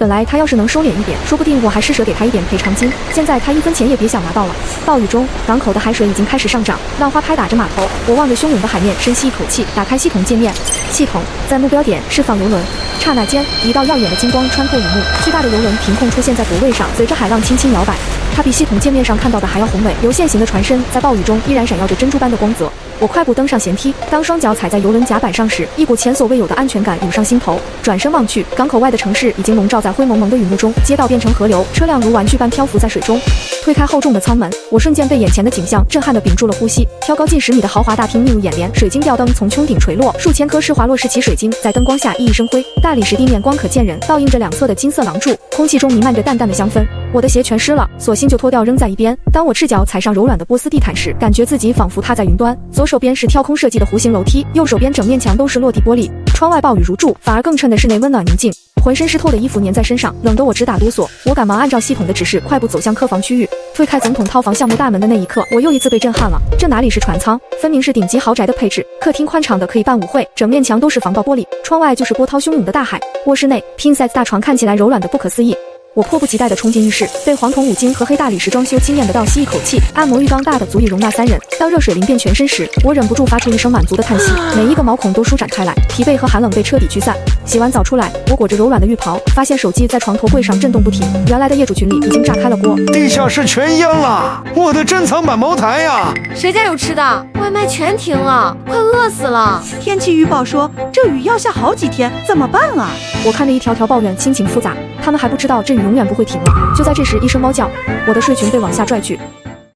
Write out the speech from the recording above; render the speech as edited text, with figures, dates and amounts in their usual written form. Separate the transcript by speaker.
Speaker 1: 本來他要是能收斂一點，說不定我還施捨給他一點賠償金。現在他1分錢也別想拿到了。暴雨中，港口的海水已經開始上漲，浪花拍打着碼頭。我望着洶湧的海面，深吸一口氣，打開系統界面。系統在目標點釋放油輪。剎那間，一道耀眼的金光穿透熒幕，巨大的油輪憑空出現在泊位上，隨着海浪輕輕搖擺。它比系統界面上看到的還要宏偉，流線型的船身在暴雨中依然閃耀着珍珠般的光澤。我快步登上舷梯，當雙腳踩在油輪甲板上时，一股前所未有的安全感湧上心頭。轉身望去，港口外的城市已經籠罩在灰蒙蒙的雨幕中，街道變成河流，車輛如玩具般漂浮在水中。推開厚重的艙門，我瞬間被眼前的景象震撼得屏住了呼吸。挑高近10米的豪華大廳映入眼簾，水晶吊燈從穹頂垂落，數千顆施华洛世奇水晶在燈光下熠熠生輝。大理石地面光可见人，倒映着2侧的金色廊柱，空气中彌漫着淡淡的香氛。我的鞋全濕了，索性就脱掉扔在一邊。当我赤脚踩上柔软的波斯地毯時，感覺自己仿佛踏在雲端。左手邊是挑空設計的弧形樓梯，右手邊整面牆都是落地玻璃。窗外暴雨如注，反而更襯的室內溫暖寧靜。渾身濕透的衣服粘在身上，冷得我直打哆嗦。我趕忙按照系統的指示，快步走向客房区域。推開總統套房项目大門的那一刻，我又一次被震撼了。這哪裡是船艙，分明是頂級豪宅的配置。客廳寬敞的可以辦舞會，整面牆都是防爆玻璃，窗外就是波濤洶湧的大海。卧室內 King size 大床看起來柔軟的不可思議。我迫不及待地衝進浴室，被黄铜五金和黑大理石装修驚豔得倒吸一口氣。按摩浴缸大的足以容納3人，當熱水淋遍全身時，我忍不住发出一聲滿足的嘆息，每一個毛孔都舒展開來，疲憊和寒冷被徹底驅散。洗完澡出來，我裹着柔軟的浴袍，發現手機在床頭櫃上震動不停。原來的業主群裡已經炸開了鍋，
Speaker 2: 地下室全淹了，我的珍藏版茅台呀！
Speaker 3: 誰家有吃的？外賣全停了，快餓死了。
Speaker 4: 天气预報說這雨要下好幾天，怎麼辦啊？
Speaker 1: 我看着一條條抱怨，心情複雜。他們還不知道這雨永遠不會停了。就在這時，一聲貓叫，我的睡裙被往下拽去，